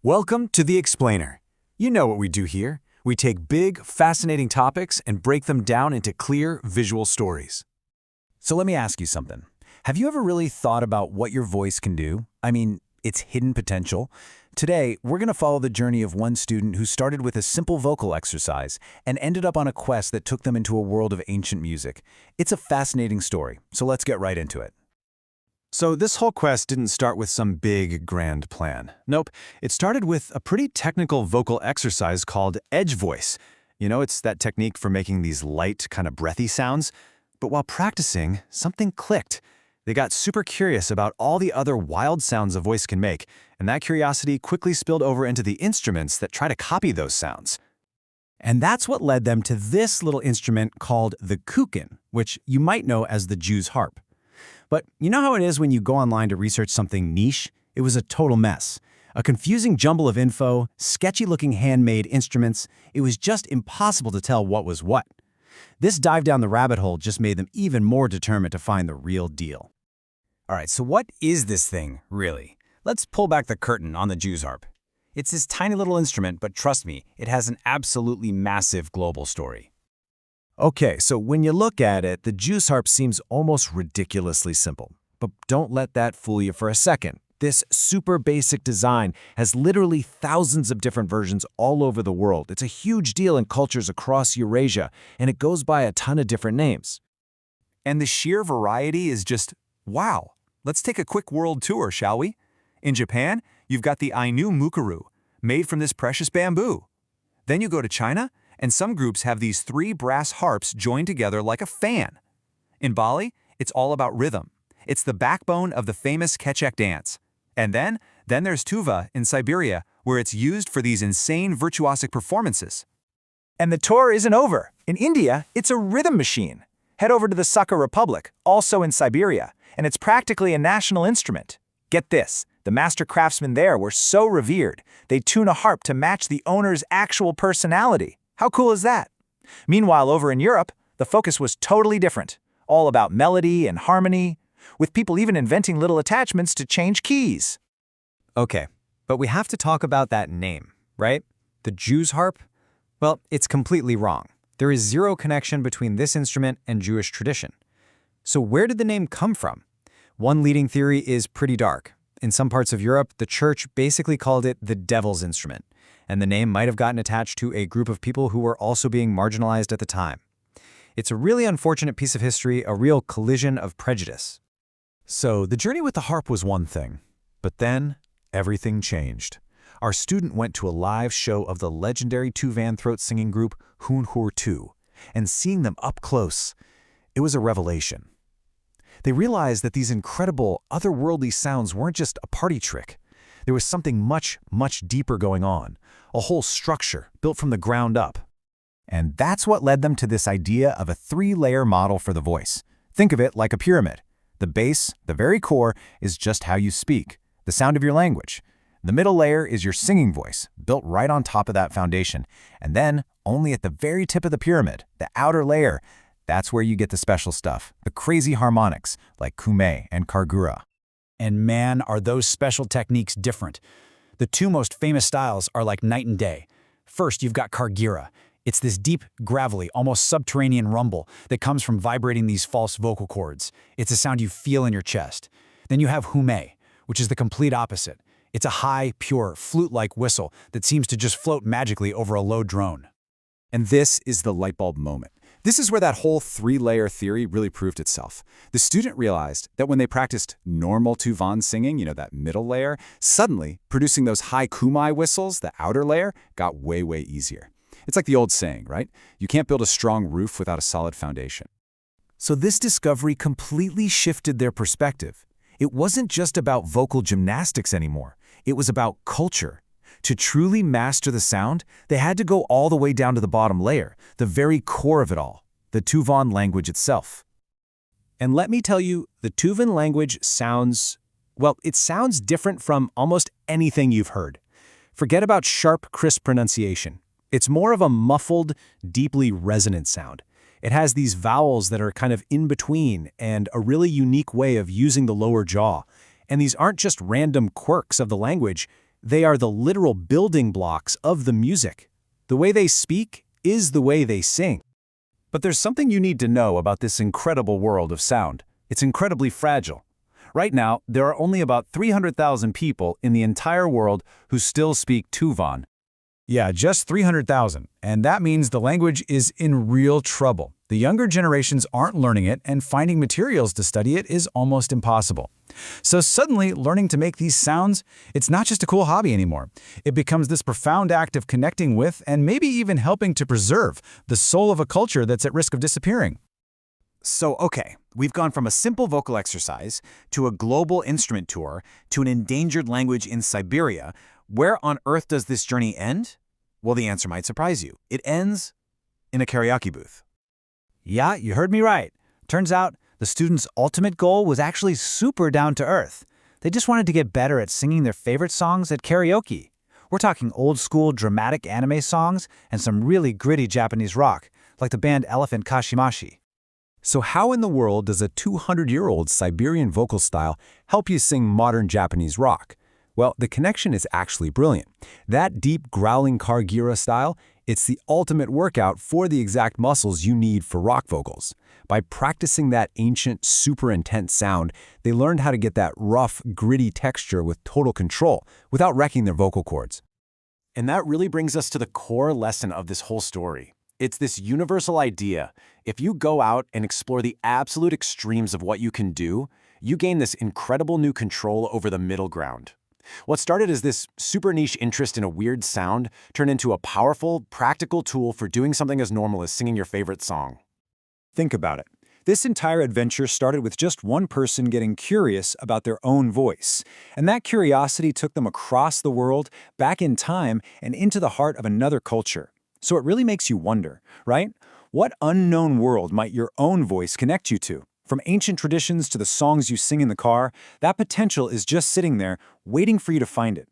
Welcome to The Explainer. You know what we do here. We take big, fascinating topics and break them down into clear, visual stories. So let me ask you something. Have you ever really thought about what your voice can do? I mean, its hidden potential? Today, we're going to follow the journey of one student who started with a simple vocal exercise and ended up on a quest that took them into a world of ancient music. It's a fascinating story, so let's get right into it. So this whole quest didn't start with some big, grand plan. Nope, it started with a pretty technical vocal exercise called edge voice. You know, it's that technique for making these light, kind of breathy sounds. But while practicing, something clicked. They got super curious about all the other wild sounds a voice can make, and that curiosity quickly spilled over into the instruments that try to copy those sounds. And that's what led them to this little instrument called the kukin, which you might know as the Jew's harp. But you know how it is when you go online to research something niche? It was a total mess. A confusing jumble of info, sketchy-looking handmade instruments. It was just impossible to tell what was what. This dive down the rabbit hole just made them even more determined to find the real deal. All right, so what is this thing, really? Let's pull back the curtain on the Jew's harp. It's this tiny little instrument, but trust me, it has an absolutely massive global story. Okay, so when you look at it, the Jew's harp seems almost ridiculously simple. But don't let that fool you for a second. This super basic design has literally thousands of different versions all over the world. It's a huge deal in cultures across Eurasia, and it goes by a ton of different names. And the sheer variety is just, wow. Let's take a quick world tour, shall we? In Japan, you've got the Ainu Mukuru, made from this precious bamboo. Then you go to China, and some groups have these 3 brass harps joined together like a fan. In Bali, it's all about rhythm. It's the backbone of the famous Kecak dance. And then there's tuba in Siberia, where it's used for these insane virtuosic performances. And the tour isn't over. In India, it's a rhythm machine. Head over to the Sakha Republic, also in Siberia, and it's practically a national instrument. Get this, the master craftsmen there were so revered, they tune a harp to match the owner's actual personality. How cool is that? Meanwhile, over in Europe, the focus was totally different, all about melody and harmony, with people even inventing little attachments to change keys. Okay, but we have to talk about that name, right? The Jew's harp? Well, it's completely wrong. There is zero connection between this instrument and Jewish tradition. So where did the name come from? One leading theory is pretty dark. In some parts of Europe, the church basically called it the devil's instrument, and the name might have gotten attached to a group of people who were also being marginalized at the time. It's a really unfortunate piece of history, a real collision of prejudice. So the journey with the harp was one thing, but then everything changed. Our student went to a live show of the legendary two-van throat singing group Hoon Hoor 2, and seeing them up close, it was a revelation. They realized that these incredible, otherworldly sounds weren't just a party trick. There was something much, much deeper going on, a whole structure built from the ground up. And that's what led them to this idea of a 3-layer model for the voice. Think of it like a pyramid. The base, the very core, is just how you speak, the sound of your language. The middle layer is your singing voice, built right on top of that foundation. And then, only at the very tip of the pyramid, the outer layer, that's where you get the special stuff, the crazy harmonics, like kume and kargura. And man, are those special techniques different. The 2 most famous styles are like night and day. First, you've got kargira. It's this deep, gravelly, almost subterranean rumble that comes from vibrating these false vocal cords. It's a sound you feel in your chest. Then you have hume, which is the complete opposite. It's a high, pure, flute-like whistle that seems to just float magically over a low drone. And this is the light bulb moment. This is where that whole 3-layer theory really proved itself. The student realized that when they practiced normal tuvan singing, that middle layer, suddenly producing those high kumai whistles, the outer layer, got way, way easier. It's like the old saying, right? You can't build a strong roof without a solid foundation. So this discovery completely shifted their perspective. It wasn't just about vocal gymnastics anymore. It was about culture. To truly master the sound, they had to go all the way down to the bottom layer, the very core of it all, the Tuvan language itself. And let me tell you, the Tuvan language sounds different from almost anything you've heard. Forget about sharp, crisp pronunciation. It's more of a muffled, deeply resonant sound. It has these vowels that are kind of in between and a really unique way of using the lower jaw. And these aren't just random quirks of the language. They are the literal building blocks of the music. The way they speak is the way they sing. But there's something you need to know about this incredible world of sound. It's incredibly fragile. Right now, there are only about 300,000 people in the entire world who still speak Tuvan. Yeah, just 300,000, and that means the language is in real trouble. The younger generations aren't learning it, and finding materials to study it is almost impossible. So suddenly, learning to make these sounds, it's not just a cool hobby anymore. It becomes this profound act of connecting with and maybe even helping to preserve the soul of a culture that's at risk of disappearing. So, okay, we've gone from a simple vocal exercise to a global instrument tour to an endangered language in Siberia. Where on earth does this journey end? Well, the answer might surprise you. It ends in a karaoke booth. Yeah, you heard me right. Turns out, the students' ultimate goal was actually super down to earth. They just wanted to get better at singing their favorite songs at karaoke. We're talking old-school dramatic anime songs and some really gritty Japanese rock, like the band Elephant Kashimashi. So how in the world does a 200-year-old Siberian vocal style help you sing modern Japanese rock? Well, the connection is actually brilliant. That deep, growling Kargira style, it's the ultimate workout for the exact muscles you need for rock vocals. By practicing that ancient, super intense sound, they learned how to get that rough, gritty texture with total control, without wrecking their vocal cords. And that really brings us to the core lesson of this whole story. It's this universal idea. If you go out and explore the absolute extremes of what you can do, you gain this incredible new control over the middle ground. What started as this super niche interest in a weird sound turned into a powerful, practical tool for doing something as normal as singing your favorite song. Think about it. This entire adventure started with just one person getting curious about their own voice. And that curiosity took them across the world, back in time, and into the heart of another culture. So it really makes you wonder, right? What unknown world might your own voice connect you to? From ancient traditions to the songs you sing in the car, that potential is just sitting there, waiting for you to find it.